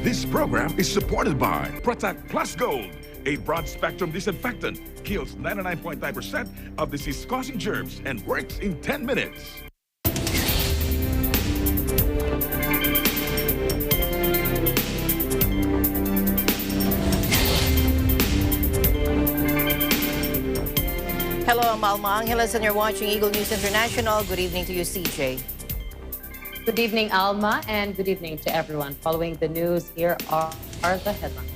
This program is supported by Protect Plus Gold, a broad-spectrum disinfectant, kills 99.9% of disease-causing germs and works in 10 minutes. Hello, I'm Alma Angeles, and you're watching Eagle News International. Good evening to you, CJ. Good evening, Alma, and good evening to everyone. Following the news, here are the headlines.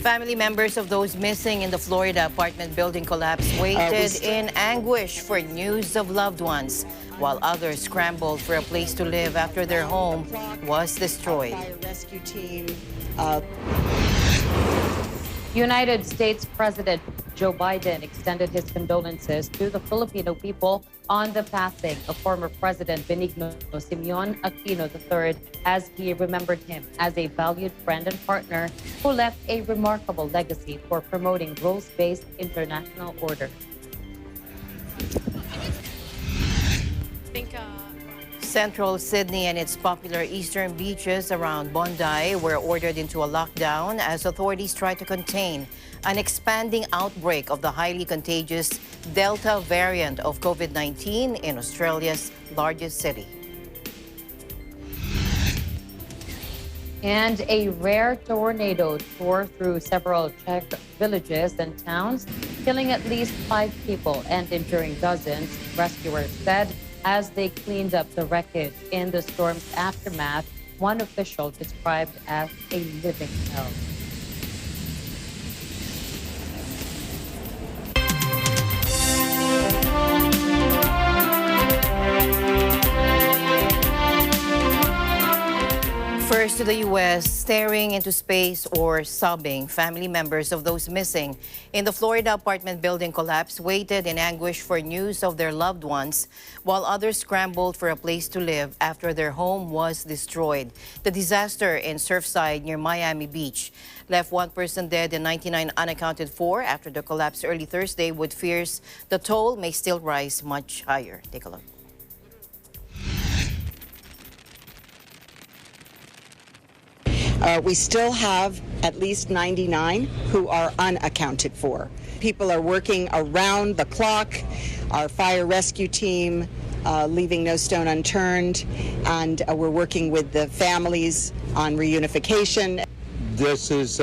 Family members of those missing in the Florida apartment building collapse waited in anguish for news of loved ones, while others scrambled for a place to live after their home was destroyed. Fire rescue team. United States President Joe Biden extended his condolences to the Filipino people on the passing of former President Benigno Simeon Aquino III, as he remembered him as a valued friend and partner who left a remarkable legacy for promoting rules-based international order. Central Sydney and its popular eastern beaches around Bondi were ordered into a lockdown as authorities try to contain an expanding outbreak of the highly contagious Delta variant of COVID-19 in Australia's largest city. And a rare tornado tore through several Czech villages and towns, killing at least 5 people and injuring dozens, rescuers said, as they cleaned up the wreckage in the storm's aftermath, one official described as a living hell. First to the U.S., staring into space or sobbing, family members of those missing in the Florida apartment building collapse waited in anguish for news of their loved ones, while others scrambled for a place to live after their home was destroyed. The disaster in Surfside near Miami Beach left 1 person dead and 99 unaccounted for after the collapse early Thursday, with fears the toll may still rise much higher. Take a look. We still have at least 99 who are unaccounted for. People are working around the clock. Our fire rescue team leaving no stone unturned, and we're working with the families on reunification. This is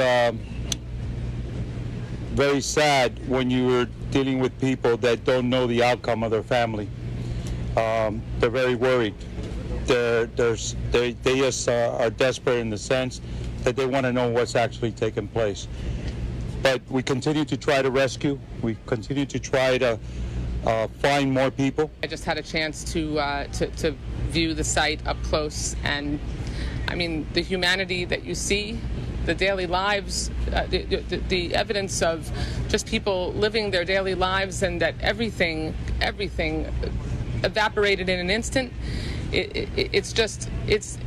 very sad when you're dealing with people that don't know the outcome of their family. They're very worried. They just are desperate in the sense that they want to know what's actually taking place. But we continue to try to rescue. We continue to try to find more people. I just had a chance to view the site up close, and I mean, the humanity that you see, the daily lives, the evidence of just people living their daily lives, and that everything evaporated in an instant. It's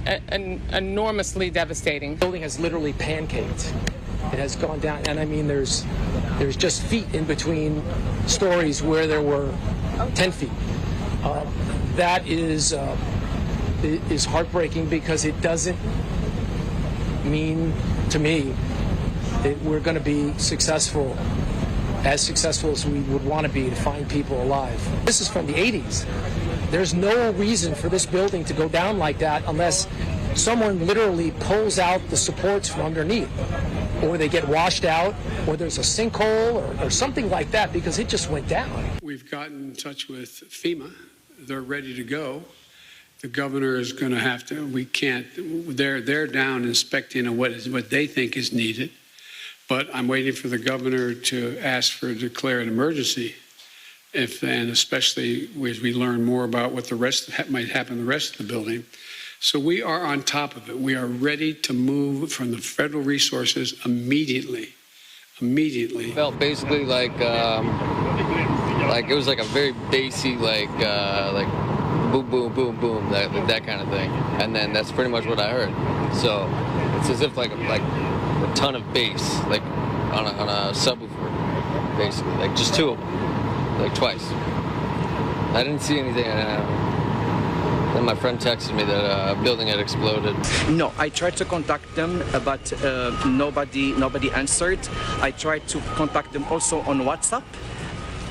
enormously devastating. The building has literally pancaked. It has gone down, and I mean, there's just feet in between stories where there were 10 feet. That is heartbreaking, because it doesn't mean to me that we're going to be successful as we would want to be to find people alive. This is from the 80s. There's no reason for this building to go down like that unless someone literally pulls out the supports from underneath, or they get washed out, or there's a sinkhole or something like that, because it just went down. We've gotten in touch with FEMA. They're ready to go. The governor is going to have to, we can't, they're down inspecting what they think is needed. But I'm waiting for the governor to ask for declare an emergency, and especially as we learn more about what the rest might happen in the rest of the building. So we are on top of it. We are ready to move from the federal resources immediately. It felt basically like it was like a very bassy, like boom, boom, boom, boom, that kind of thing. And then that's pretty much what I heard. So it's as if like a ton of bass, like on a subwoofer, basically, like just two of them, like twice. I didn't see anything. Then of my friend texted me that a building had exploded. No, I tried to contact them, but nobody answered. I tried to contact them also on WhatsApp.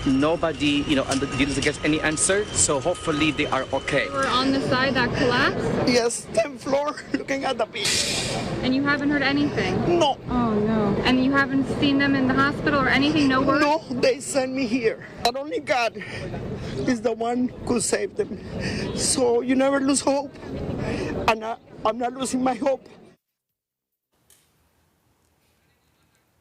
Nobody, didn't get any answer. So hopefully they are okay. You were on the side that collapsed? Yes, 10th floor, looking at the beach. And you haven't heard anything? No. Oh, no. And you haven't seen them in the hospital or anything? No word? No, they sent me here. But only God is the one who saved them. So you never lose hope. And I'm not losing my hope.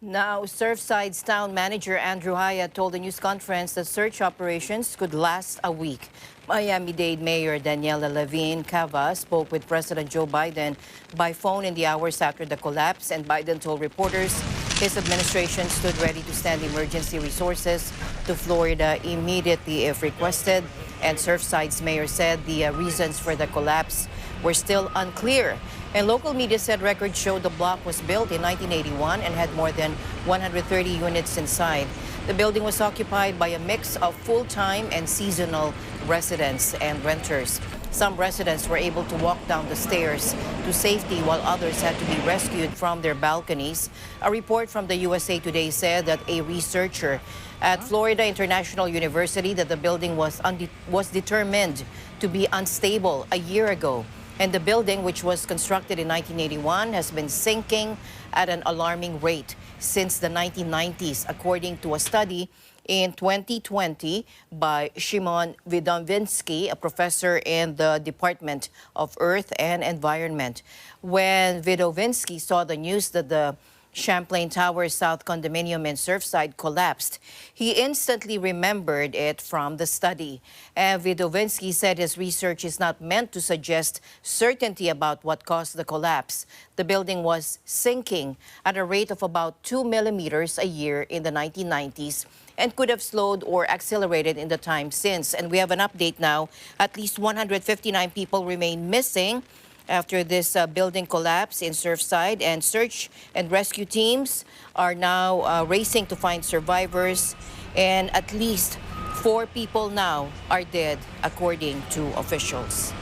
Now, Surfside's town manager Andrew Hyatt told the news conference that search operations could last a week. Miami-Dade Mayor Daniela Levine Cava spoke with President Joe Biden by phone in the hours after the collapse, and Biden told reporters his administration stood ready to send emergency resources to Florida immediately if requested. And Surfside's mayor said the reasons for the collapse were still unclear. And local media said records showed the block was built in 1981 and had more than 130 units inside. The building was occupied by a mix of full-time and seasonal residents and renters. Some residents were able to walk down the stairs to safety while others had to be rescued from their balconies. A report from the USA Today said that a researcher at Florida International University that the building was determined to be unstable a year ago. And the building, which was constructed in 1981, has been sinking at an alarming rate since the 1990s, according to a study in 2020 by Szymon Widowiński, a professor in the Department of Earth and Environment. When Widowiński saw the news that the Champlain Towers South condominium in Surfside collapsed, he instantly remembered it from the study. And Widowiński said his research is not meant to suggest certainty about what caused the collapse. The building was sinking at a rate of about 2 millimeters a year in the 1990s and could have slowed or accelerated in the time since. And we have an update now. At least 159 people remain missing after this building collapse in Surfside, and search and rescue teams are now racing to find survivors, and at least 4 people now are dead, according to officials.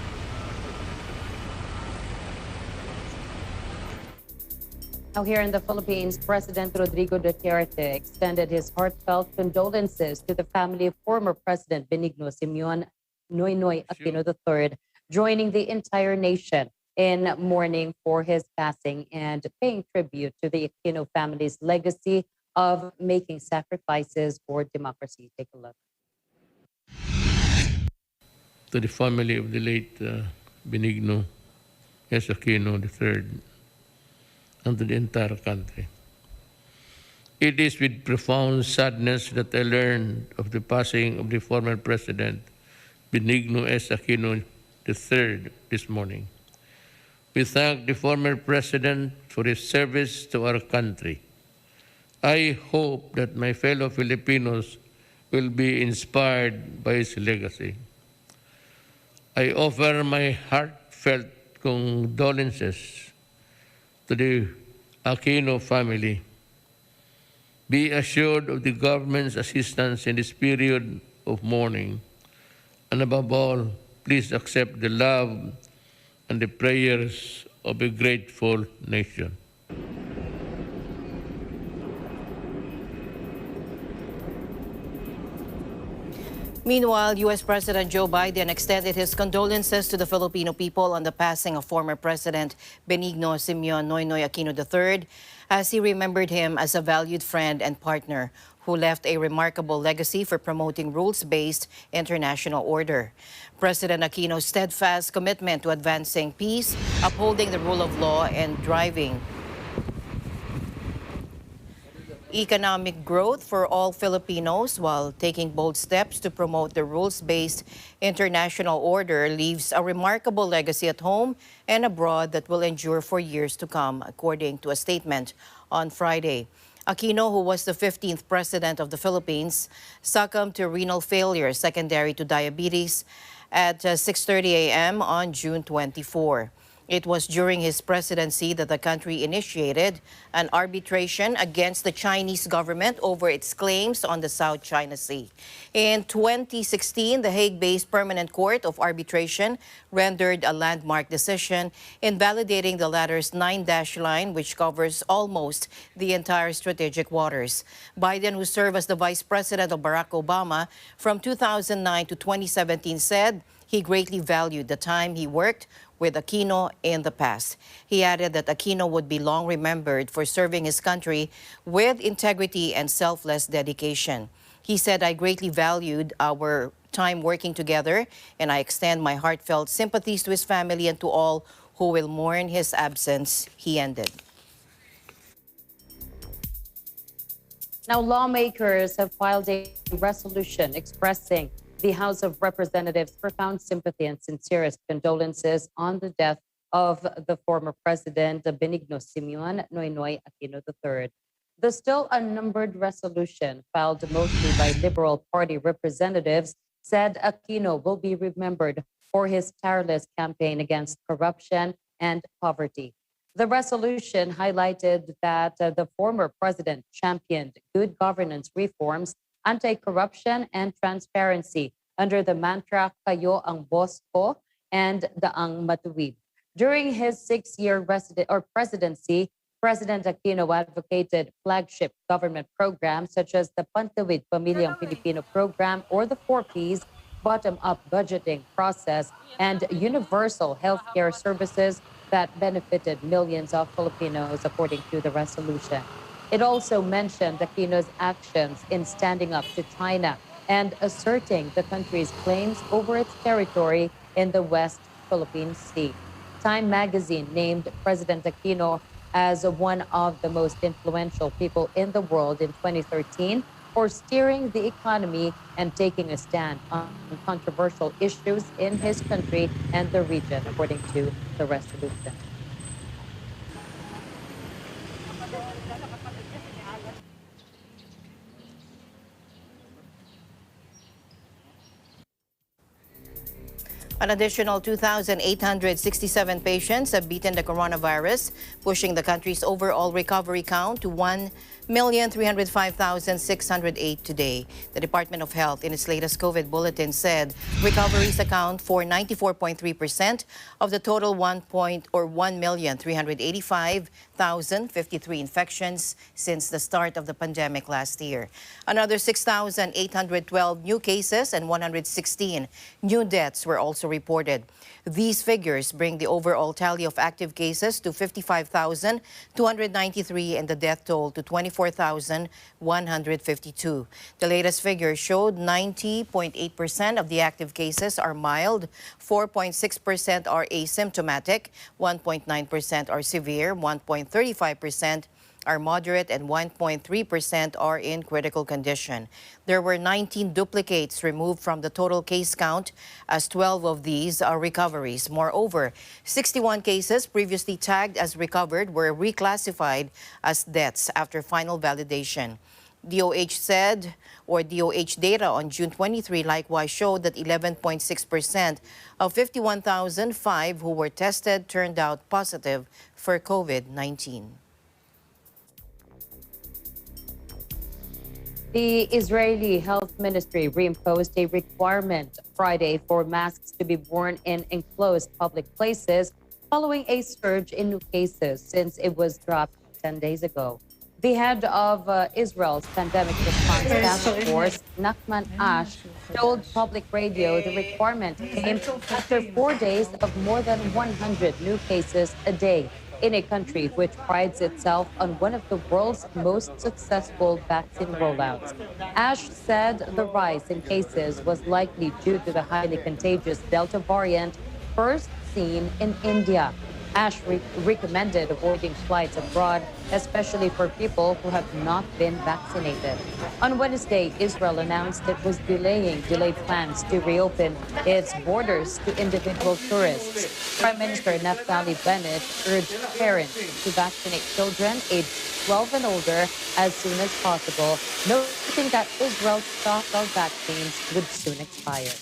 Now here in the Philippines, President Rodrigo Duterte extended his heartfelt condolences to the family of former President Benigno Simeon Noynoy Aquino III, joining the entire nation in mourning for his passing and paying tribute to the Aquino family's legacy of making sacrifices for democracy. Take a look. To the family of the late Benigno S. Aquino III and to the entire country. It is with profound sadness that I learned of the passing of the former President Benigno S. Aquino III this morning. We thank the former President for his service to our country. I hope that my fellow Filipinos will be inspired by his legacy. I offer my heartfelt condolences to the Aquino family. Be assured of the government's assistance in this period of mourning. And above all, please accept the love and the prayers of a grateful nation. Meanwhile, U.S. President Joe Biden extended his condolences to the Filipino people on the passing of former President Benigno Simeon Noynoy Aquino III, as he remembered him as a valued friend and partner who left a remarkable legacy for promoting rules-based international order. President Aquino's steadfast commitment to advancing peace, upholding the rule of law, and driving economic growth for all Filipinos while taking bold steps to promote the rules-based international order leaves a remarkable legacy at home and abroad that will endure for years to come, according to a statement on Friday. Aquino, who was the 15th president of the Philippines, succumbed to renal failure secondary to diabetes at 6:30 a.m. on June 24. It was during his presidency that the country initiated an arbitration against the Chinese government over its claims on the South China Sea. In 2016, the Hague-based Permanent Court of Arbitration rendered a landmark decision invalidating the latter's 9-dash line, which covers almost the entire strategic waters. Biden, who served as the vice president of Barack Obama from 2009 to 2017, said he greatly valued the time he worked with Aquino in the past. He added that Aquino would be long remembered for serving his country with integrity and selfless dedication. He said, "I greatly valued our time working together, and I extend my heartfelt sympathies to his family and to all who will mourn his absence," he ended. Now, lawmakers have filed a resolution expressing the House of Representatives' profound sympathy and sincerest condolences on the death of the former president, Benigno Simeon Noynoy Aquino III. The still unnumbered resolution, filed mostly by Liberal Party representatives, said Aquino will be remembered for his tireless campaign against corruption and poverty. The resolution highlighted that the former president championed good governance reforms, anti-corruption, and transparency under the mantra "Kayo ang boss ko" and "Daang matuwid." During his 6-year presidency, President Aquino advocated flagship government programs such as the Pantawid Pamilyang Pilipino program or the 4Ps, bottom-up budgeting process, and universal healthcare services that benefited millions of Filipinos, according to the resolution. It also mentioned Aquino's actions in standing up to China and asserting the country's claims over its territory in the West Philippine Sea. Time magazine named President Aquino as one of the most influential people in the world in 2013 for steering the economy and taking a stand on controversial issues in his country and the region, according to the resolution. An additional 2,867 patients have beaten the coronavirus, pushing the country's overall recovery count to 1,305,608 today. The Department of Health, in its latest COVID bulletin, said recoveries account for 94.3% of the total 1,385,053 infections since the start of the pandemic last year. Another 6,812 new cases and 116 new deaths were also reported. These figures bring the overall tally of active cases to 55,293 and the death toll to 24,152. The latest figure showed 90.8% of the active cases are mild, 4.6% are asymptomatic, 1.9% are severe, 1.35% are moderate, and 1.3% are in critical condition. There were 19 duplicates removed from the total case count, as 12 of these are recoveries. Moreover, 61 cases previously tagged as recovered were reclassified as deaths after final validation. DOH data on June 23 likewise showed that 11.6% of 51,005 who were tested turned out positive for COVID-19. The Israeli Health Ministry reimposed a requirement Friday for masks to be worn in enclosed public places following a surge in new cases since it was dropped 10 days ago. The head of Israel's pandemic response task force, Nachman Ash, told public radio the requirement came after 4 days of more than 100 new cases a day in a country which prides itself on one of the world's most successful vaccine rollouts. Ash said the rise in cases was likely due to the highly contagious Delta variant first seen in India. Ash recommended avoiding flights abroad, especially for people who have not been vaccinated. On Wednesday, Israel announced it was delayed plans to reopen its borders to individual tourists. Prime Minister Naftali Bennett urged parents to vaccinate children aged 12 and older as soon as possible, noting that Israel's stock of vaccines would soon expire.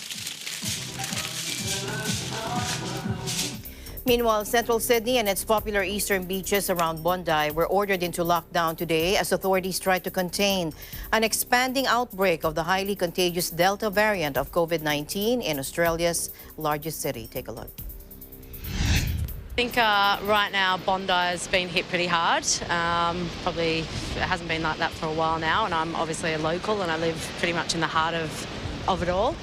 Meanwhile, central Sydney and its popular eastern beaches around Bondi were ordered into lockdown today as authorities try to contain an expanding outbreak of the highly contagious Delta variant of COVID-19 in Australia's largest city. Take a look. I think right now Bondi has been hit pretty hard. Probably it hasn't been like that for a while now, and I'm obviously a local and I live pretty much in the heart of it all.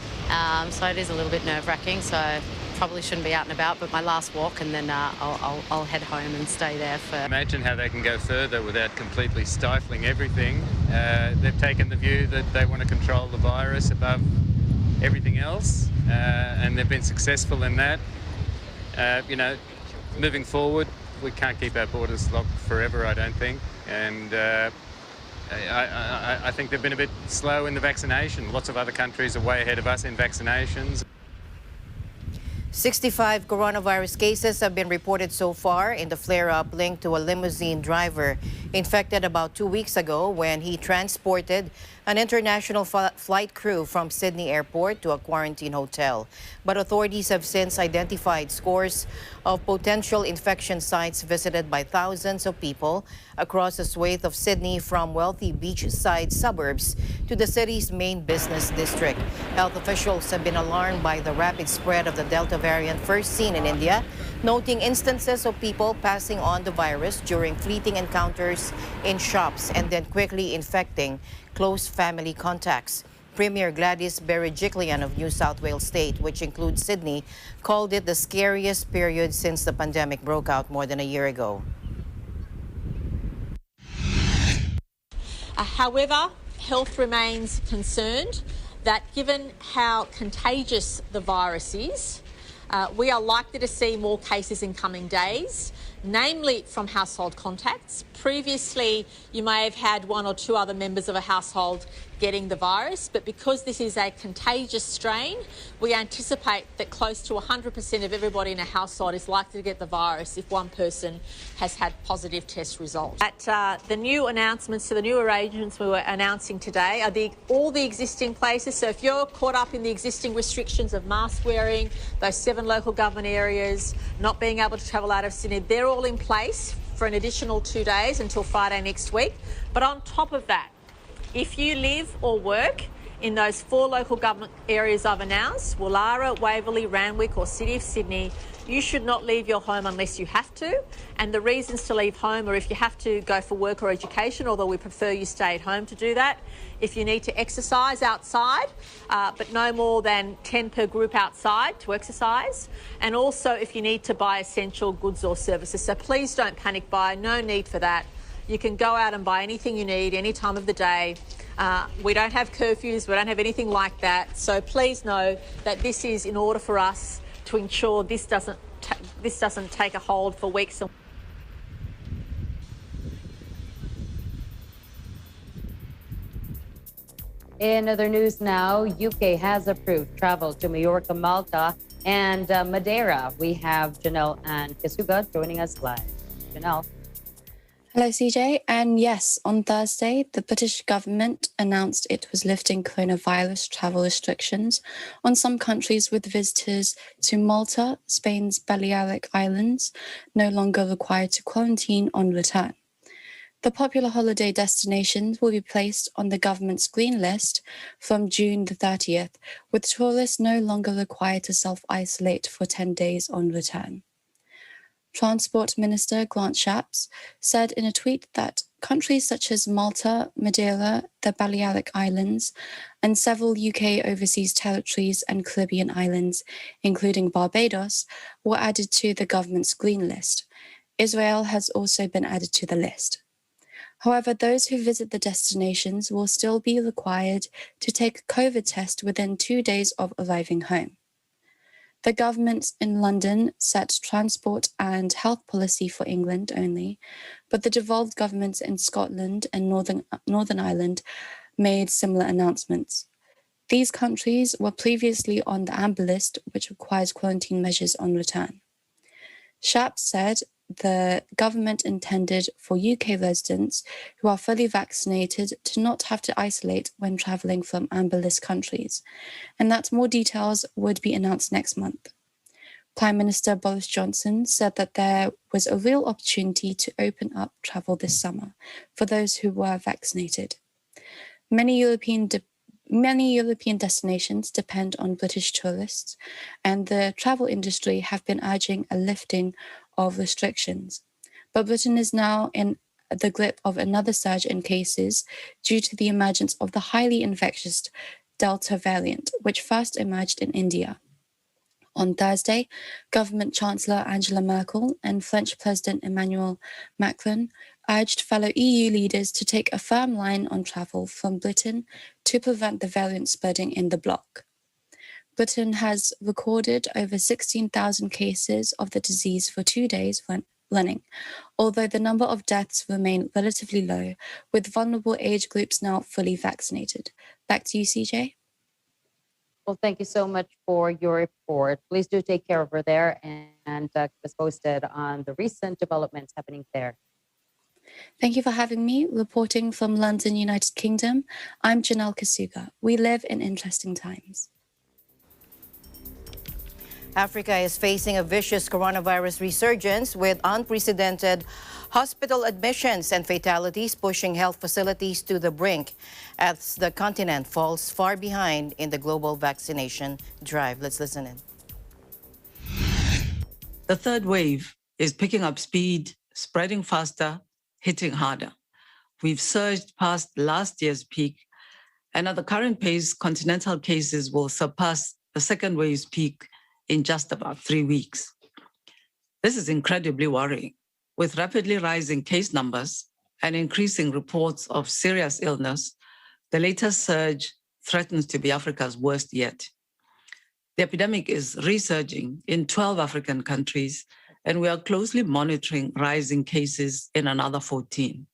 So it is a little bit nerve-wracking. So probably shouldn't be out and about, but my last walk, and then I'll head home and stay there for... Imagine how they can go further without completely stifling everything. They've taken the view that they want to control the virus above everything else, and they've been successful in that. You know, moving forward, we can't keep our borders locked forever, I don't think, and I think they've been a bit slow in the vaccination. Lots of other countries are way ahead of us in vaccinations. 65 coronavirus cases have been reported so far in the flare-up linked to a limousine driver infected about 2 weeks ago when he transported an international flight crew from Sydney Airport to a quarantine hotel. But authorities have since identified scores of potential infection sites visited by thousands of people across a swathe of Sydney, from wealthy beachside suburbs to the city's main business district. Health officials have been alarmed by the rapid spread of the Delta variant first seen in India, noting instances of people passing on the virus during fleeting encounters in shops and then quickly infecting close family contacts. Premier Gladys Berejiklian of New South Wales State, which includes Sydney, called it the scariest period since the pandemic broke out more than a year ago. However, health remains concerned that given how contagious the virus is, we are likely to see more cases in coming days, namely from household contacts. Previously, you may have had one or two other members of a household getting the virus, but because this is a contagious strain, we anticipate that close to 100% of everybody in a household is likely to get the virus if one person has had positive test results. The new announcements, so the new arrangements we were announcing today are all the existing places. So if you're caught up in the existing restrictions of mask wearing, those 7 local government areas, not being able to travel out of Sydney, they're all in place for an additional 2 days until Friday next week. But on top of that, if you live or work in those 4 local government areas I've announced, Woollahra, Waverley, Randwick or City of Sydney, you should not leave your home unless you have to. And the reasons to leave home are if you have to go for work or education, although we prefer you stay at home to do that. If you need to exercise outside, but no more than 10 per group outside to exercise. And also if you need to buy essential goods or services. So please don't panic buy, no need for that. You can go out and buy anything you need any time of the day. We don't have curfews, we don't have anything like that. So please know that this is in order for us to ensure this doesn't take a hold for weeks. In other news now, UK has approved travel to Majorca, Malta, and Madeira. We have Janelle and Kisuga joining us live. Janelle. Hello, CJ. And yes, on Thursday, the British government announced it was lifting coronavirus travel restrictions on some countries, with visitors to Malta, Spain's Balearic Islands, no longer required to quarantine on return. The popular holiday destinations will be placed on the government's green list from June the 30th, with tourists no longer required to self-isolate for 10 days on return. Transport Minister Grant Shapps said in a tweet that countries such as Malta, Madeira, the Balearic Islands, and several UK overseas territories and Caribbean islands, including Barbados, were added to the government's green list. Israel has also been added to the list. However, those who visit the destinations will still be required to take a COVID test within 2 days of arriving home. The government in London set transport and health policy for England only, but the devolved governments in Scotland and Northern Ireland made similar announcements. These countries were previously on the amber list, which requires quarantine measures on return. Shapps said the government intended for UK residents who are fully vaccinated to not have to isolate when travelling from amber list countries, and that more details would be announced next month. Prime Minister Boris Johnson said that there was a real opportunity to open up travel this summer for those who were vaccinated. Many European destinations depend on British tourists, and the travel industry have been urging a lifting of restrictions. But Britain is now in the grip of another surge in cases due to the emergence of the highly infectious Delta variant, which first emerged in India. On Thursday, Government Chancellor Angela Merkel and French President Emmanuel Macron urged fellow EU leaders to take a firm line on travel from Britain to prevent the variant spreading in the bloc. Britain has recorded over 16,000 cases of the disease for 2 days running, although the number of deaths remain relatively low, with vulnerable age groups now fully vaccinated. Back to you, CJ. Well, thank you so much for your report. Please do take care over there and keep us posted on the recent developments happening there. Thank you for having me. Reporting from London, United Kingdom, I'm Janelle Kasuga. We live in interesting times. Africa is facing a vicious coronavirus resurgence with unprecedented hospital admissions and fatalities pushing health facilities to the brink as the continent falls far behind in the global vaccination drive. Let's listen in. The third wave is picking up speed, spreading faster, hitting harder. We've surged past last year's peak, and at the current pace, continental cases will surpass the second wave's peak in just about 3 weeks. This is incredibly worrying. With rapidly rising case numbers and increasing reports of serious illness, the latest surge threatens to be Africa's worst yet. The epidemic is resurging in 12 African countries, and we are closely monitoring rising cases in another 14.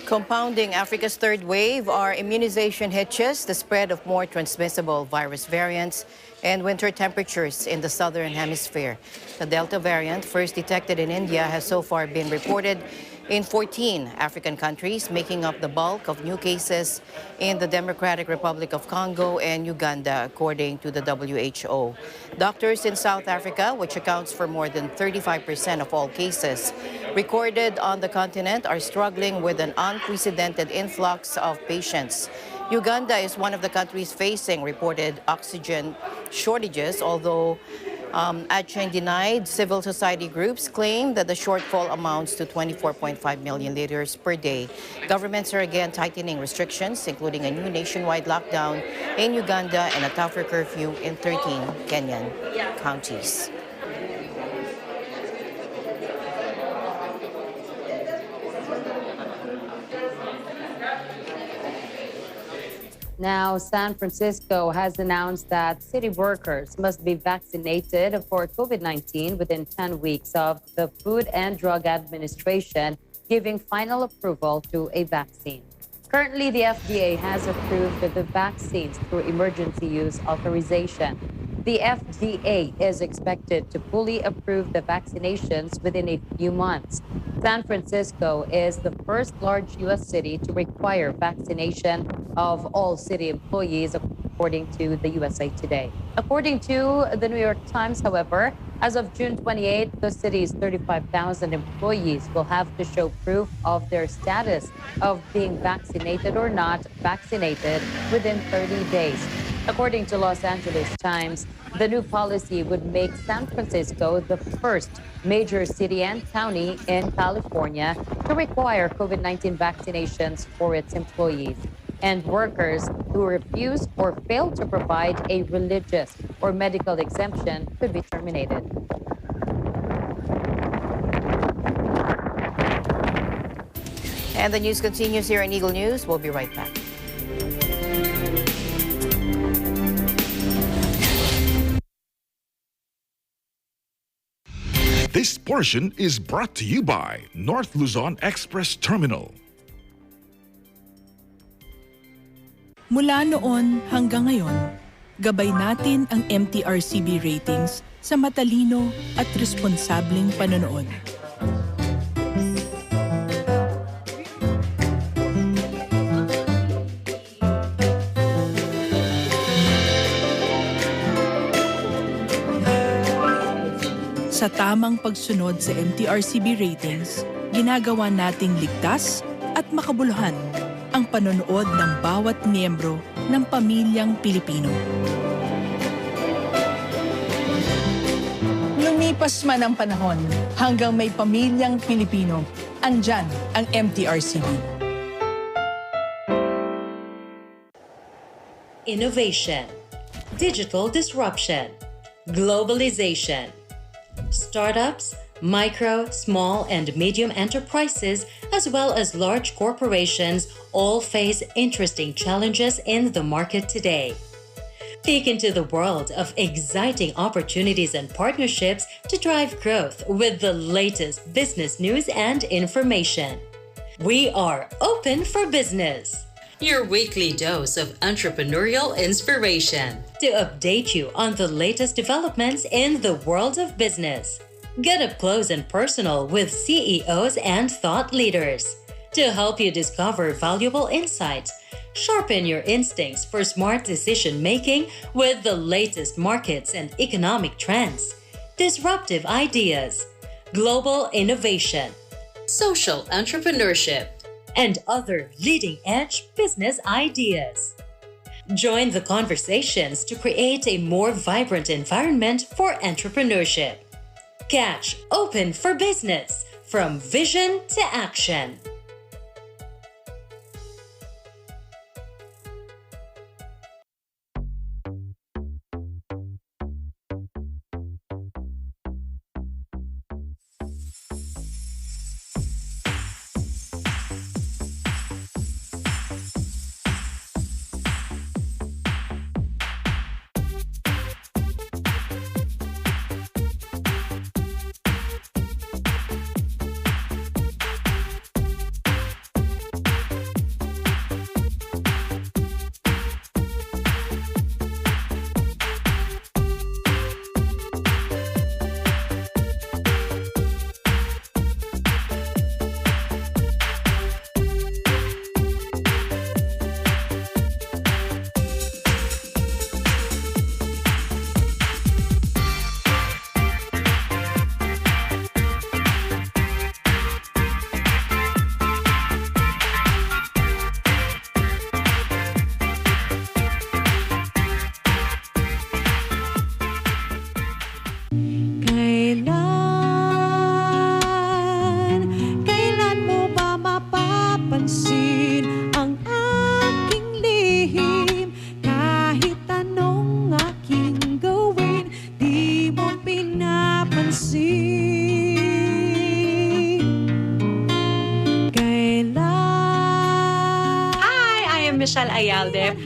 Compounding Africa's third wave are immunization hitches, the spread of more transmissible virus variants, and winter temperatures in the southern hemisphere. The Delta variant, first detected in India, has so far been reported in 14 African countries, making up the bulk of new cases in the Democratic Republic of Congo and Uganda, according to the WHO. Doctors in South Africa, which accounts for more than 35% of all cases recorded on the continent, are struggling with an unprecedented influx of patients. Uganda is one of the countries facing reported oxygen shortages, although Aceh denied. Civil society groups claim that the shortfall amounts to 24.5 million liters per day. Governments are again tightening restrictions, including a new nationwide lockdown in Uganda and a tougher curfew in 13 Kenyan counties. Now, San Francisco has announced that city workers must be vaccinated for COVID-19 within 10 weeks of the Food and Drug Administration giving final approval to a vaccine. Currently, the FDA has approved the vaccines through emergency use authorization. The FDA is expected to fully approve the vaccinations within a few months. San Francisco is the first large U.S. city to require vaccination of all city employees, according to the USA Today. According to the New York Times, however, as of June 28, the city's 35,000 employees will have to show proof of their status of being vaccinated or not vaccinated within 30 days. According to Los Angeles Times, the new policy would make San Francisco the first major city and county in California to require COVID-19 vaccinations for its employees. And workers who refuse or fail to provide a religious or medical exemption could be terminated. And the news continues here in Eagle News. We'll be right back. This portion is brought to you by North Luzon Express Terminal. Mula noon hanggang ngayon, gabay natin ang MTRCB ratings sa matalino at responsableng panonood. Sa tamang pagsunod sa MTRCB ratings, ginagawa nating ligtas at makabuluhan ang panonood ng bawat miyembro ng pamilyang Pilipino. Lumipas man ang panahon, hanggang may pamilyang Pilipino, andyan ang MTRCB. Innovation, digital disruption, globalization. Startups, micro, small, and medium enterprises, as well as large corporations, all face interesting challenges in the market today. Peek into the world of exciting opportunities and partnerships to drive growth with the latest business news and information. We are open for business. Your weekly dose of entrepreneurial inspiration to update you on the latest developments in the world of business. Get up close and personal with CEOs and thought leaders to help you discover valuable insights, sharpen your instincts for smart decision making with the latest markets and economic trends, disruptive ideas, global innovation, social entrepreneurship, and other leading-edge business ideas. Join the conversations to create a more vibrant environment for entrepreneurship. Catch Open for Business, from vision to action.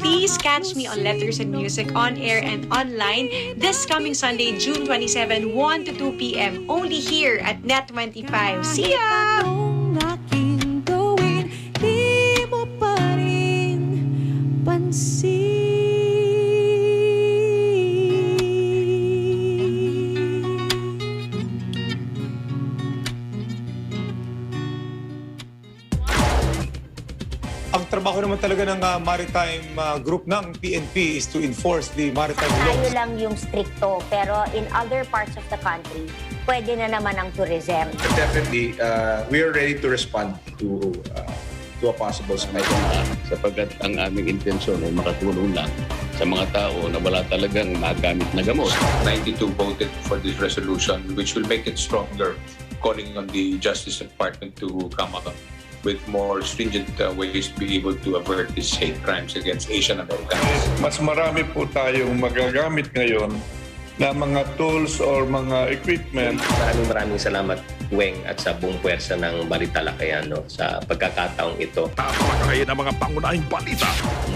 Please catch me on Letters and Music on air and online this coming Sunday, June 27, 1 to 2 p.m. only here at Net25. See ya! Ang trabaho naman talaga ng maritime group ng PNP is to enforce the maritime laws. Tayo lang yung stricto, pero in other parts of the country, pwede na naman ang tourism. Definitely, we are ready to respond to a possible spike. Sapagkat ang aming intensyon ay makatulong lang sa mga tao na wala talagang magamit na gamot. 92 voted for this resolution, which will make it stronger, calling on the Justice Department to come up with more stringent ways to be able to avert these hate crimes against Asian Americans. Mas marami po tayong magagamit ngayon na mga tools or mga equipment. Maraming salamat, Weng, at sa buong puwersa ng Balitalakayan sa pagkakataong ito. Napakain ang mga pangunahing balita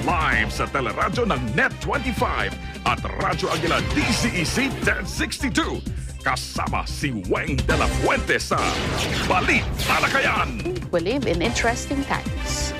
live sa teleradyo ng Net25 at Radyo Aguila DCEC 1062. Kasama si Weng de la Fuente sa Balitalakayan. We live in interesting times.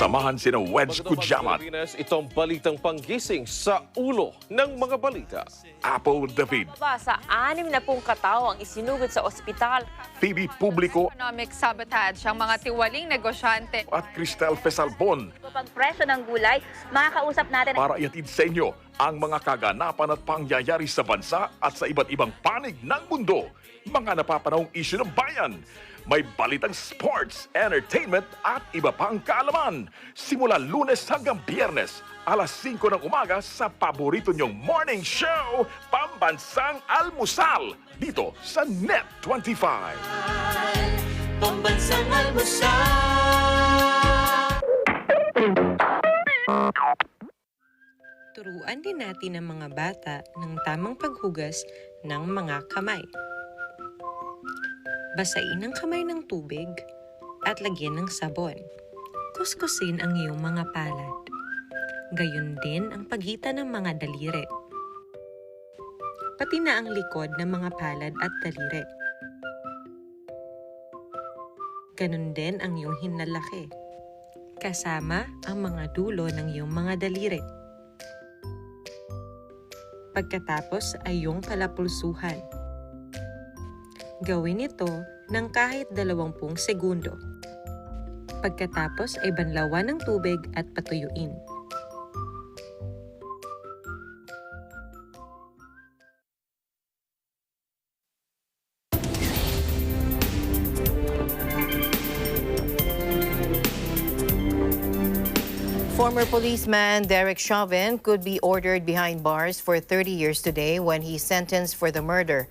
Samahan sina Wedge Kujamat, itong balitang panggising sa ulo ng mga balita. Apple David, Sa 60 katao ang isinugod sa ospital. Phoebe Publico Economic sabotage ang mga tiwaling negosyante. at Cristel Fesalbon Pagpresyo ng gulay, makakausap natin para ihatid sa inyo ang mga kaganapan at pangyayari sa bansa at sa iba't ibang panig ng mundo. Mga napapanahong isyu ng bayan. May balitang sports, entertainment at iba pang kaalaman. Simula Lunes hanggang Biyernes, alas 5 ng umaga sa paborito nyong morning show, Pambansang Almusal, dito sa Net 25. Pambansang Almusal. Turuan din natin ang mga bata ng tamang paghugas ng mga kamay. Basain ang kamay ng tubig at lagyan ng sabon. Kuskusin ang iyong mga palad. Gayon din ang pagitan ng mga daliri. Pati na ang likod ng mga palad at daliri. Ganon din ang iyong hinlalaki. Kasama ang mga dulo ng iyong mga daliri. Pagkatapos ay iyong palapulsuhan. Gawin ito ng kahit 20 segundo. Pagkatapos ay banlawan ng tubig at patuyuin. Former policeman Derek Chauvin could be ordered behind bars for 30 years today when he's sentenced for the murder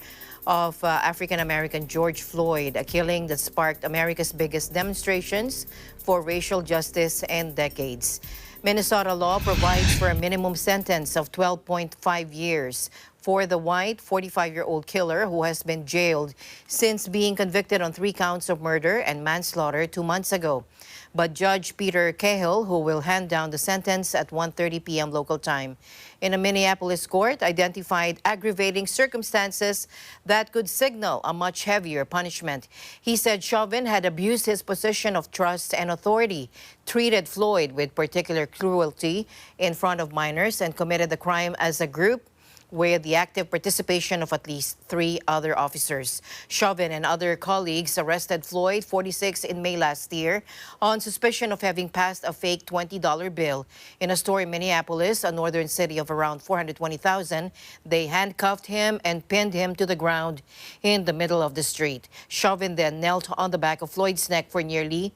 of African-American George Floyd, a killing that sparked America's biggest demonstrations for racial justice in decades. Minnesota law provides for a minimum sentence of 12.5 years for the white 45-year-old killer who has been jailed since being convicted on 3 counts of murder and manslaughter 2 months ago. But Judge Peter Cahill, who will hand down the sentence at 1:30 p.m. local time in a Minneapolis court, identified aggravating circumstances that could signal a much heavier punishment. He said Chauvin had abused his position of trust and authority, treated Floyd with particular cruelty in front of minors, and committed the crime as a group with the active participation of at least 3 other officers. Chauvin and other colleagues arrested Floyd, 46, in May last year on suspicion of having passed a fake $20 bill. In a store in Minneapolis, a northern city of around 420,000, they handcuffed him and pinned him to the ground in the middle of the street. Chauvin then knelt on the back of Floyd's neck for nearly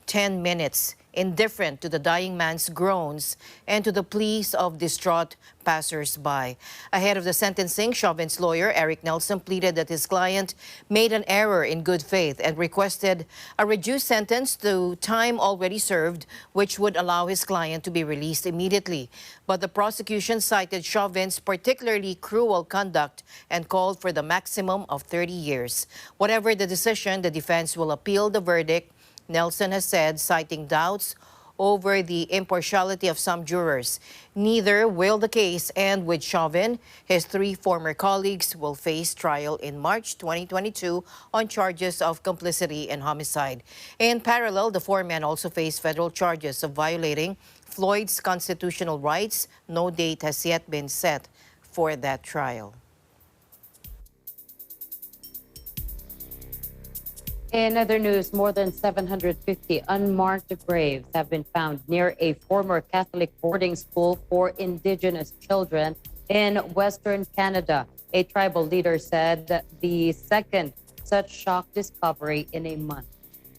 10 minutes, indifferent to the dying man's groans and to the pleas of distraught passers-by. Ahead of the sentencing, Chauvin's lawyer, Eric Nelson, pleaded that his client made an error in good faith and requested a reduced sentence to time already served, which would allow his client to be released immediately. But the prosecution cited Chauvin's particularly cruel conduct and called for the maximum of 30 years. Whatever the decision, the defense will appeal the verdict, Nelson has said, citing doubts over the impartiality of some jurors. Neither will the case end with Chauvin. His 3 former colleagues will face trial in March 2022 on charges of complicity and homicide. In parallel, the 4 men also face federal charges of violating Floyd's constitutional rights. No date has yet been set for that trial. In other news, more than 750 unmarked graves have been found near a former Catholic boarding school for Indigenous children in Western Canada. A tribal leader said the second such shock discovery in a month.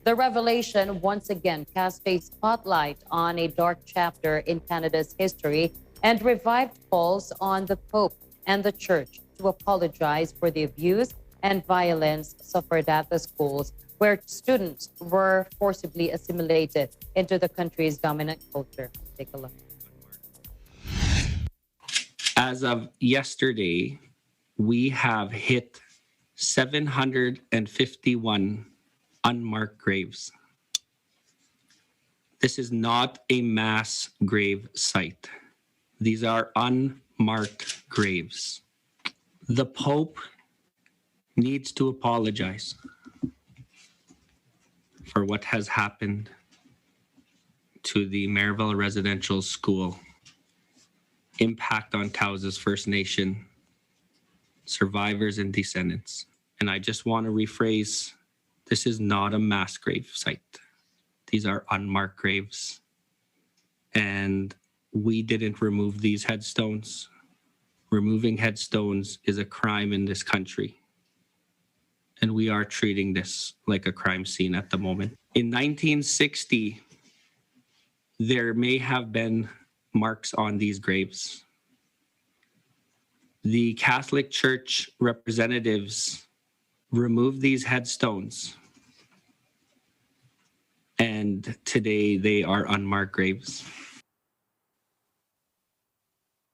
The revelation once again cast a spotlight on a dark chapter in Canada's history and revived calls on the Pope and the Church to apologize for the abuse and violence suffered at the schools where students were forcibly assimilated into the country's dominant culture. Take a look. As of yesterday, we have hit 751 unmarked graves. This is not a mass grave site. These are unmarked graves. The Pope needs to apologize for what has happened to the Maryville Residential School, impact on Causa's First Nation survivors and descendants. And I just want to rephrase, this is not a mass grave site. These are unmarked graves. And we didn't remove these headstones. Removing headstones is a crime in this country. And we are treating this like a crime scene at the moment. In 1960, there may have been marks on these graves. The Catholic Church representatives removed these headstones, and today they are unmarked graves.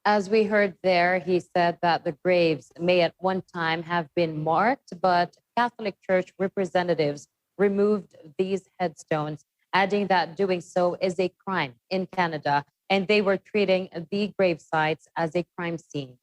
As we heard there, he said that the graves may at one time have been marked, but Catholic Church representatives removed these headstones, adding that doing so is a crime in Canada, and they were treating the grave sites as a crime scene.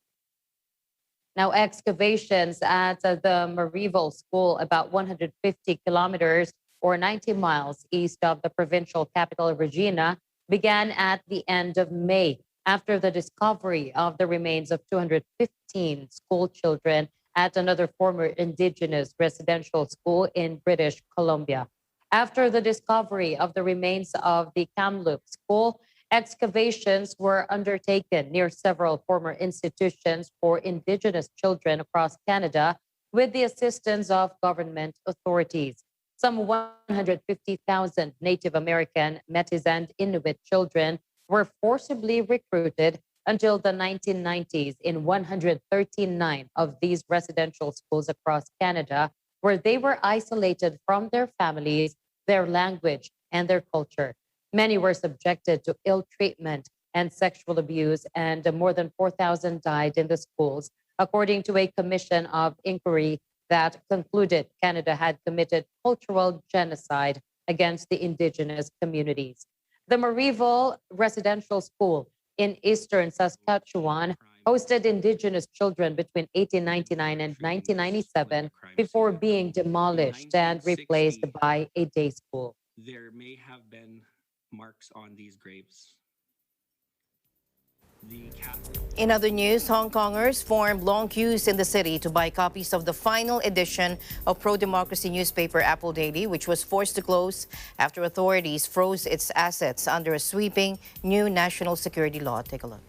Now, excavations at the Maryville School, about 150 kilometers or 90 miles east of the provincial capital, Regina, began at the end of May after the discovery of the remains of 215 school children at another former Indigenous residential school in British Columbia. After the discovery of the remains of the Kamloops School, excavations were undertaken near several former institutions for Indigenous children across Canada with the assistance of government authorities. Some 150,000 Native American, Métis, and Inuit children were forcibly recruited until the 1990s in 139 of these residential schools across Canada, where they were isolated from their families, their language, and their culture. Many were subjected to ill treatment and sexual abuse, and more than 4,000 died in the schools, according to a commission of inquiry that concluded Canada had committed cultural genocide against the Indigenous communities. The Maryville Residential School in eastern Saskatchewan hosted Indigenous children between 1899 and 1997 before being demolished and replaced by a day school. There may have been marks on these graves. In other news, Hong Kongers formed long queues in the city to buy copies of the final edition of pro-democracy newspaper Apple Daily, which was forced to close after authorities froze its assets under a sweeping new national security law. Take a look.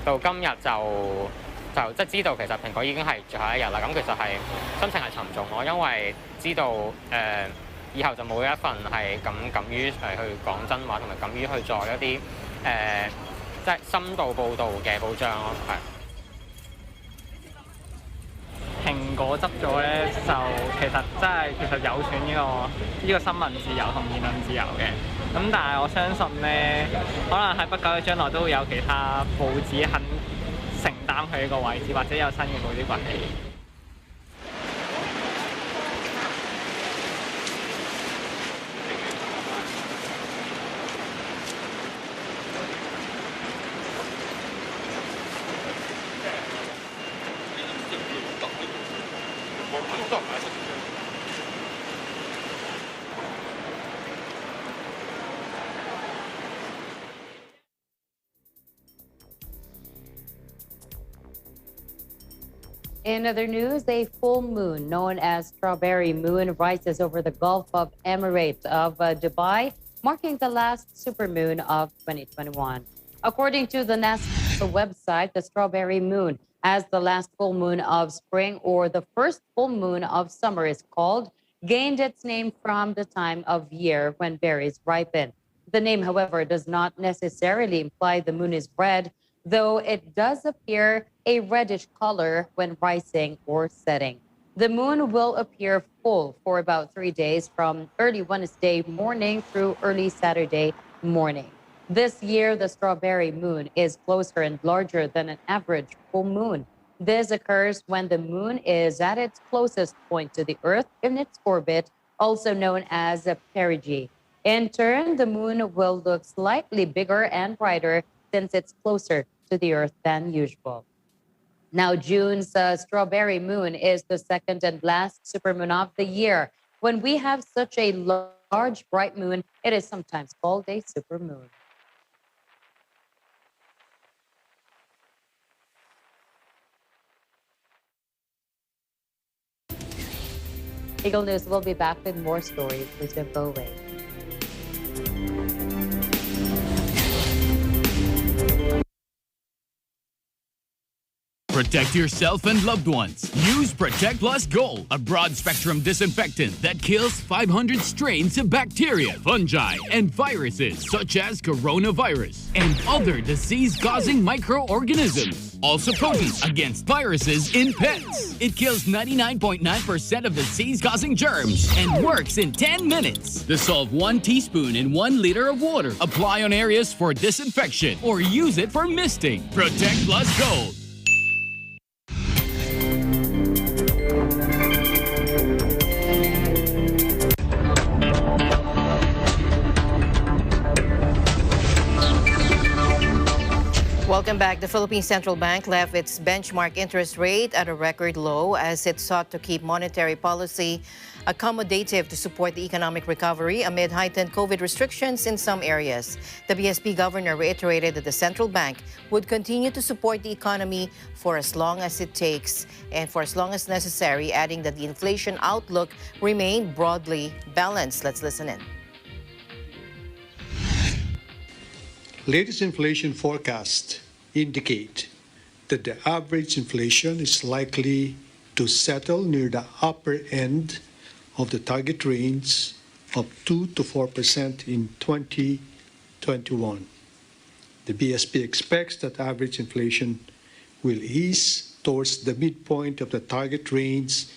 到今日就即係知道其實蘋果已經係最後一日啦。咁其實係心情係沉重咯，因為知道以後就冇一份係敢於去講真話，同埋敢於去做一啲即係深度報導嘅報章咯。係。蘋果執咗咧，就其實有損呢個新聞自由同言論自由嘅。咁但係我相信咧，可能喺不久嘅將來都會有其他報紙肯承擔佢呢個位置，或者有新嘅報紙崛起。In other news, a full moon known as Strawberry Moon rises over the Gulf of Emirate of Dubai, marking the last supermoon of 2021. According to the NASA website, the Strawberry Moon, as the last full moon of spring or the first full moon of summer is called, gained its name from the time of year when berries ripen. The name, however, does not necessarily imply the moon is red, though it does appear a reddish color when rising or setting. The moon will appear full for about 3 days from early Wednesday morning through early Saturday morning. This year, the strawberry moon is closer and larger than an average full moon. This occurs when the moon is at its closest point to the Earth in its orbit, also known as perigee. In turn, the moon will look slightly bigger and brighter since it's closer to the Earth than usual. Now, June's strawberry moon is the second and last supermoon of the year. When we have such a large, bright moon, it is sometimes called a supermoon. Eagle News will be back with more stories. Please don't go away. Protect yourself and loved ones. Use Protect Plus Gold, a broad-spectrum disinfectant that kills 500 strains of bacteria, fungi, and viruses such as coronavirus and other disease-causing microorganisms. Also potent against viruses in pets. It kills 99.9% of disease-causing germs and works in 10 minutes. Dissolve 1 teaspoon in 1 liter of water. Apply on areas for disinfection or use it for misting. Protect Plus Gold. Welcome back. The Philippine Central Bank left its benchmark interest rate at a record low as it sought to keep monetary policy accommodative to support the economic recovery amid heightened COVID restrictions in some areas. The BSP governor reiterated that the central bank would continue to support the economy for as long as it takes and for as long as necessary, adding that the inflation outlook remained broadly balanced. Let's listen in. Latest inflation forecasts indicate that the average inflation is likely to settle near the upper end of the target range of 2 to 4% in 2021. The BSP expects that average inflation will ease towards the midpoint of the target range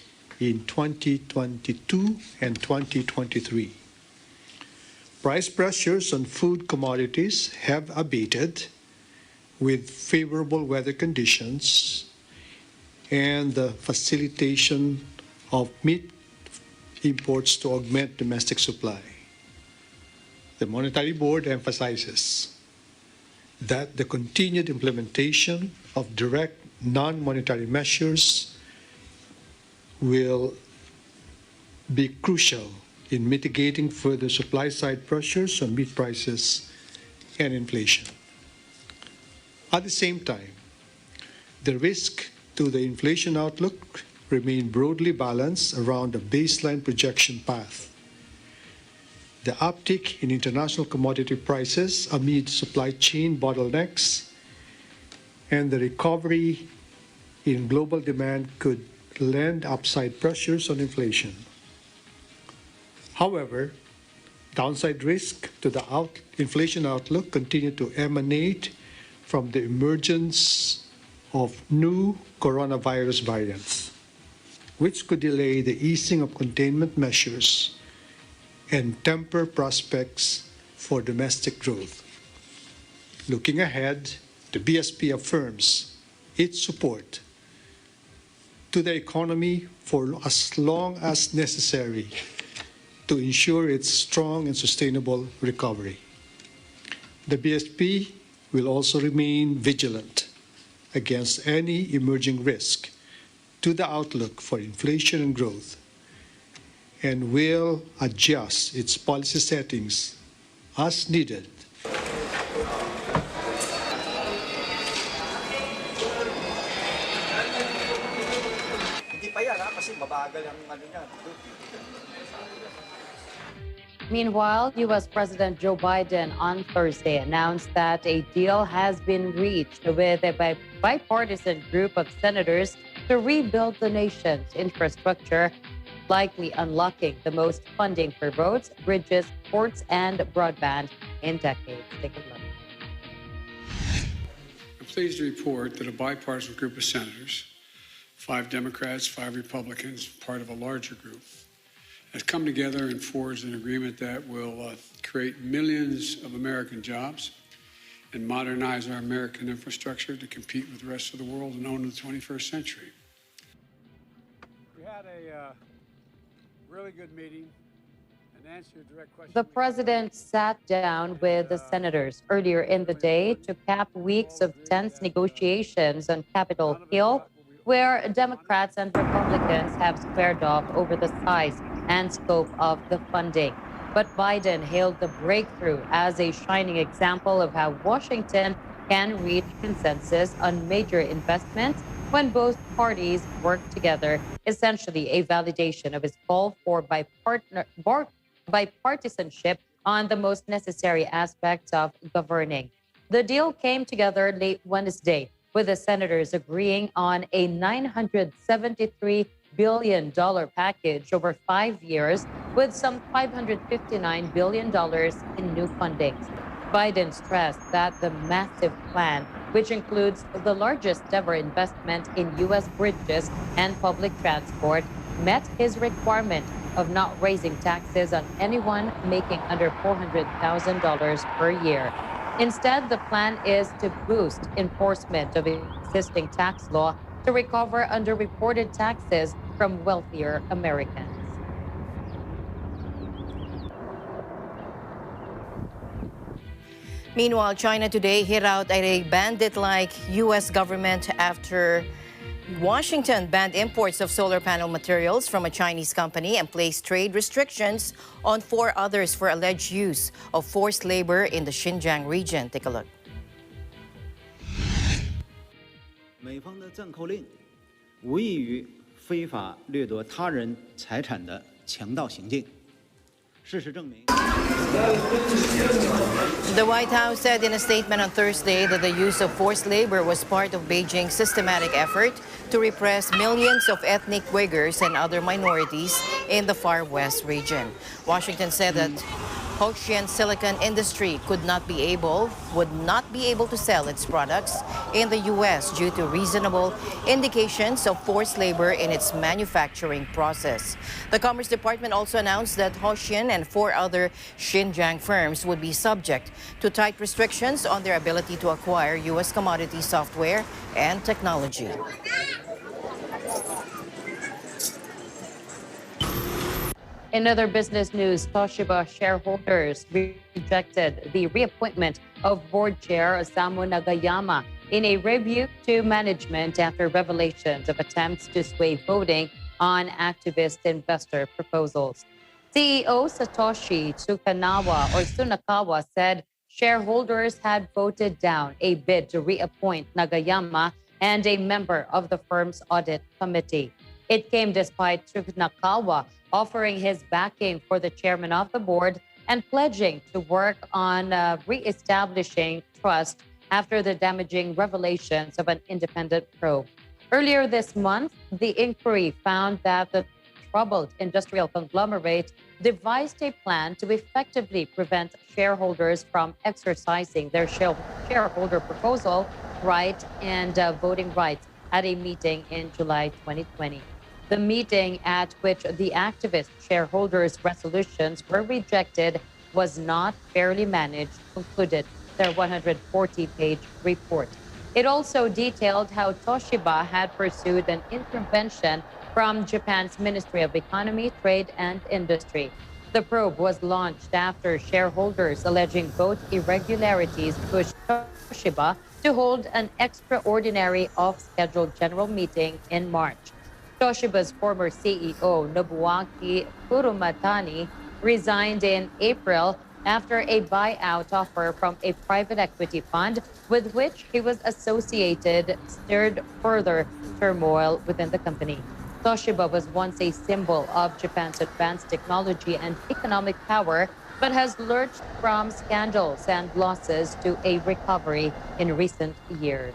in 2022 and 2023. Price pressures on food commodities have abated with favorable weather conditions and the facilitation of meat imports to augment domestic supply. The Monetary Board emphasizes that the continued implementation of direct non-monetary measures will be crucial in mitigating further supply-side pressures on meat prices and inflation. At the same time, the risk to the inflation outlook remain broadly balanced around a baseline projection path. The uptick in international commodity prices amid supply chain bottlenecks and the recovery in global demand could lend upside pressures on inflation. However, downside risk to the inflation outlook continue to emanate from the emergence of new coronavirus variants, which could delay the easing of containment measures and temper prospects for domestic growth. Looking ahead, the BSP affirms its support to the economy for as long as necessary to ensure its strong and sustainable recovery. The BSP will also remain vigilant against any emerging risk to the outlook for inflation and growth, and will adjust its policy settings as needed. Meanwhile, U.S. President Joe Biden on Thursday announced that a deal has been reached with a bipartisan group of senators to rebuild the nation's infrastructure, likely unlocking the most funding for roads, bridges, ports, and broadband in decades. Take a look. pleased to report that a bipartisan group of senators, 5 Democrats, 5 Republicans, part of a larger group, has come together and forged an agreement that will create millions of American jobs and modernize our American infrastructure to compete with the rest of the world and own the 21st century. We had a really good meeting. And answer your direct question. The president sat down with the senators earlier in the day to cap weeks of tense negotiations on Capitol Hill, where Democrats and Republicans have squared off over the size and scope of the funding. But Biden hailed the breakthrough as a shining example of how Washington can reach consensus on major investments when both parties work together, essentially a validation of his call for bipartisanship on the most necessary aspects of governing. The deal came together late Wednesday, with the senators agreeing on a $973 billion package over 5 years, with some $559 billion in new fundings. Biden stressed that the massive plan, which includes the largest ever investment in U.S. bridges and public transport, met his requirement of not raising taxes on anyone making under $400,000 per year. Instead, the plan is to boost enforcement of existing tax law to recover underreported taxes from wealthier Americans. Meanwhile, China today hit out at a bandit-like U.S. government after Washington banned imports of solar panel materials from a Chinese company and placed trade restrictions on 4 others for alleged use of forced labor in the Xinjiang region. Take a look. 美方的暂扣令无异于非法掠夺他人财产的强盗行径。 The White House said in a statement on Thursday that the use of forced labor was part of Beijing's systematic effort to repress millions of ethnic Uyghurs and other minorities in the Far West region. Washington said that Hoshine silicon industry would not be able to sell its products in the U.S. due to reasonable indications of forced labor in its manufacturing process. The Commerce Department also announced that Hoshine and 4 other Xinjiang firms would be subject to tight restrictions on their ability to acquire U.S. commodity software and technology. In other business news, Toshiba shareholders rejected the reappointment of board chair Osamu Nagayama in a rebuke to management after revelations of attempts to sway voting on activist investor proposals. CEO Satoshi Tsunakawa said shareholders had voted down a bid to reappoint Nagayama and a member of the firm's audit committee. It came despite Tsunakawa offering his backing for the chairman of the board and pledging to work on re-establishing trust after the damaging revelations of an independent probe. Earlier this month, the inquiry found that the troubled industrial conglomerate devised a plan to effectively prevent shareholders from exercising their shareholder proposal right and voting rights at a meeting in July 2020. The meeting at which the activist shareholders' resolutions were rejected was not fairly managed, concluded their 140-page report. It also detailed how Toshiba had pursued an intervention from Japan's Ministry of Economy, Trade and Industry. The probe was launched after shareholders alleging vote irregularities pushed Toshiba to hold an extraordinary off-schedule general meeting in March. Toshiba's former CEO, Nobuaki Kurumatani, resigned in April after a buyout offer from a private equity fund with which he was associated stirred further turmoil within the company. Toshiba was once a symbol of Japan's advanced technology and economic power, but has lurched from scandals and losses to a recovery in recent years.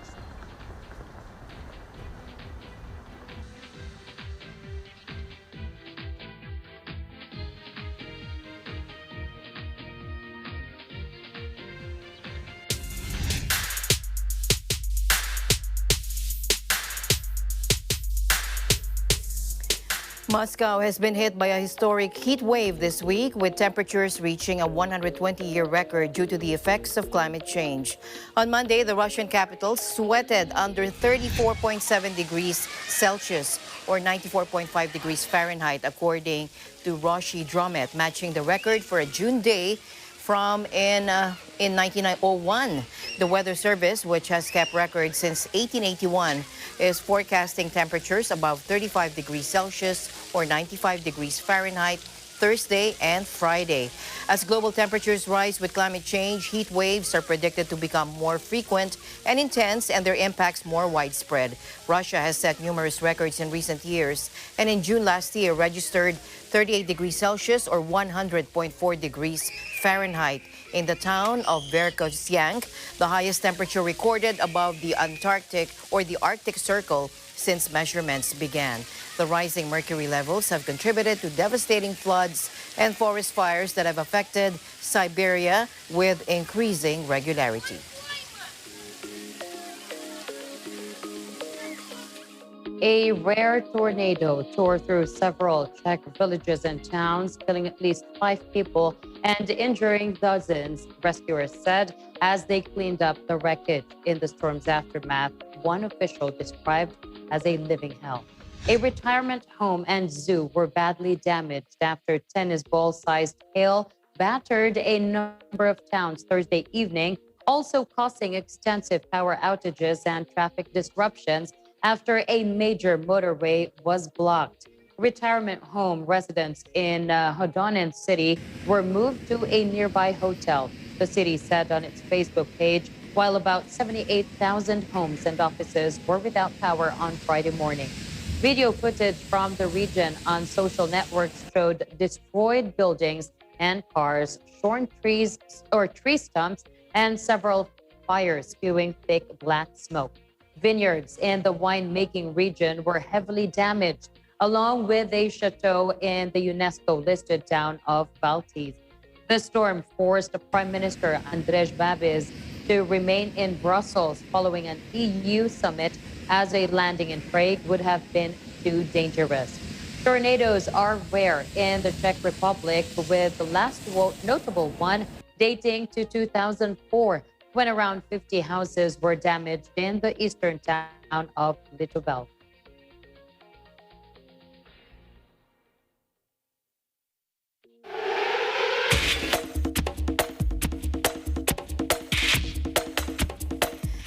Moscow has been hit by a historic heat wave this week, with temperatures reaching a 120-year record due to the effects of climate change. On Monday, the Russian capital sweated under 34.7 degrees Celsius or 94.5 degrees Fahrenheit, according to Roshydromet, matching the record for a June day from in 1901. The Weather Service, which has kept records since 1881, is forecasting temperatures above 35 degrees Celsius or 95 degrees Fahrenheit Thursday and Friday. As global temperatures rise with climate change, heat waves are predicted to become more frequent and intense, and their impacts more widespread. Russia has set numerous records in recent years, and in June last year registered 38 degrees Celsius or 100.4 degrees Fahrenheit in the town of Verkhoyansk, the highest temperature recorded above the Antarctic or the Arctic Circle since measurements began. The rising mercury levels have contributed to devastating floods and forest fires that have affected Siberia with increasing regularity. A rare tornado tore through several Czech villages and towns, killing at least 5 people and injuring dozens, rescuers said, as they cleaned up the wreckage in the storm's aftermath, one official described as a living hell. A retirement home and zoo were badly damaged after tennis ball-sized hail battered a number of towns Thursday evening, also causing extensive power outages and traffic disruptions after a major motorway was blocked. Retirement home residents in Hodonin City were moved to a nearby hotel, the city said on its Facebook page, while about 78,000 homes and offices were without power on Friday morning. Video footage from the region on social networks showed destroyed buildings and cars, shorn trees or tree stumps, and several fires spewing thick black smoke. Vineyards in the winemaking region were heavily damaged, along with a chateau in the UNESCO-listed town of Baltis. The storm forced Prime Minister Andrzej Babis to remain in Brussels following an EU summit, as a landing in Prague would have been too dangerous. Tornadoes are rare in the Czech Republic, with the last notable one dating to 2004, when around 50 houses were damaged in the eastern town of Litovel.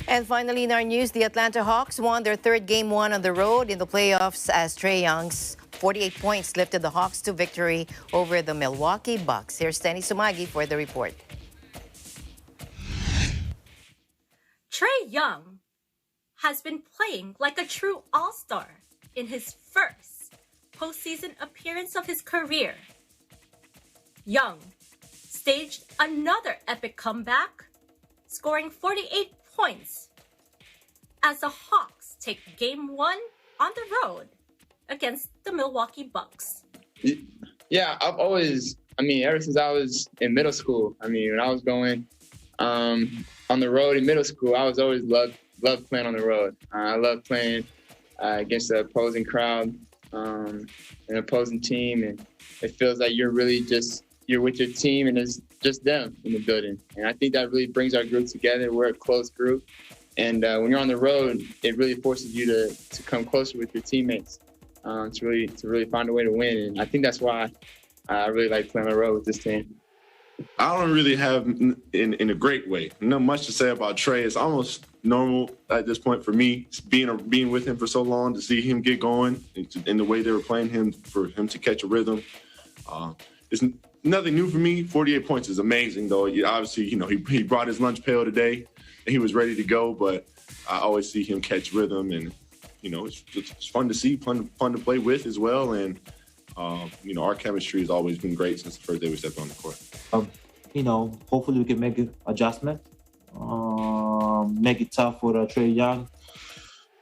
And finally, in our news, the Atlanta Hawks won their third Game 1 on the road in the playoffs as Trae Young's 48 points lifted the Hawks to victory over the Milwaukee Bucks. Here's Tenny Sumagi for the report. Trae Young has been playing like a true all-star in his first postseason appearance of his career. Young staged another epic comeback, scoring 48 points as the Hawks take Game 1 on the road against the Milwaukee Bucks. Yeah, I've always, ever since I was in middle school, when I was going on the road in middle school, I was always loved playing on the road. I love playing against the opposing crowd, an opposing team, and it feels like you're with your team and it's just them in the building. And I think that really brings our group together. We're a close group. And when you're on the road, it really forces you to come closer with your teammates, to really find a way to win. And I think that's why I really like playing on the road with this team. I don't really have, in a great way, not much to say about Trae. It's almost normal at this point for me, being with him for so long, to see him get going in the way they were playing him, for him to catch a rhythm. It's nothing new for me. 48 points is amazing, though. Obviously, he brought his lunch pail today, and he was ready to go. But I always see him catch rhythm, and it's fun to see, fun to play with as well. And our chemistry has always been great since the first day we stepped on the court. Hopefully we can make an adjustment, make it tough for Trae Young,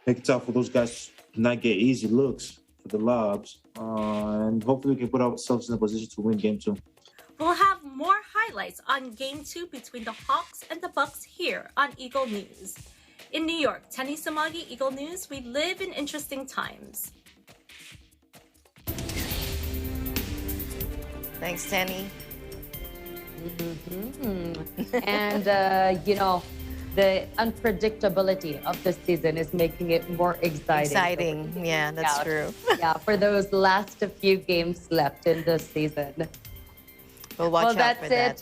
make it tough for those guys to not get easy looks for the lobs, and hopefully we can put ourselves in a position to win Game 2. We'll have more highlights on Game 2 between the Hawks and the Bucks here on Eagle News. In New York, Tenny Samagi, Eagle News, we live in interesting times. Thanks, Tenny. And, the unpredictability of the season is making it more exciting. Exciting. Yeah, that's true. Yeah, for those last few games left in the season. We'll watch out for that.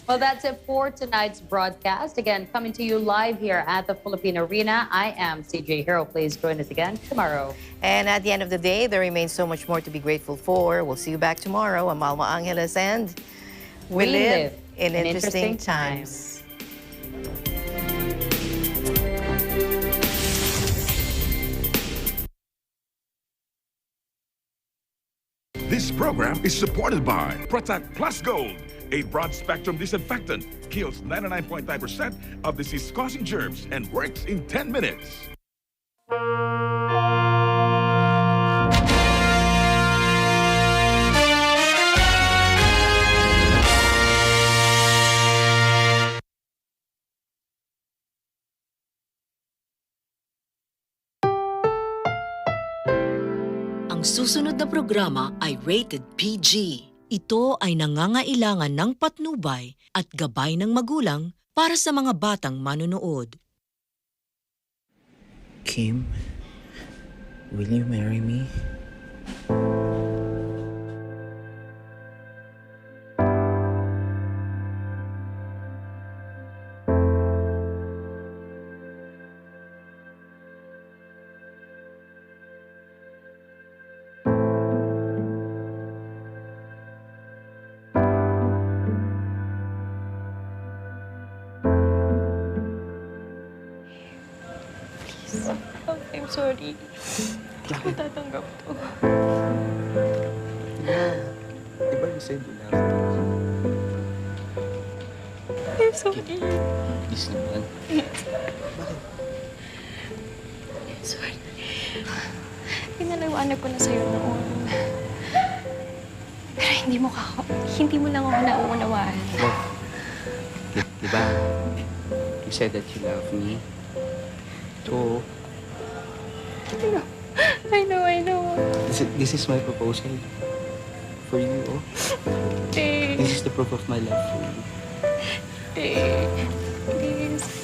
Well, that's it for tonight's broadcast. Again, coming to you live here at the Philippine Arena. I am CJ Hero. Please join us again tomorrow. And at the end of the day, there remains so much more to be grateful for. We'll see you back tomorrow. I'm Alma Angeles, and we live in interesting times. This program is supported by Protect Plus Gold, a broad-spectrum disinfectant, kills 99.9% of disease-causing germs and works in 10 minutes. Ang susunod na programa ay rated PG. Ito ay nangangailangan ng patnubay at gabay ng magulang para sa mga batang manonood. Kim, will you marry me? I'm sorry. Hindi ko tatanggap to. Di ba you said you love me? I'm sorry. Please naman. I'm sorry. Pinaliwanag ko na sa'yo noon. Pero hindi mo lang ako nauunawaan. Look, di ba? You said that you love me. So, I know. This is my proposal for you, oh. Hey. This is the proof of my love for you. Hey. Please.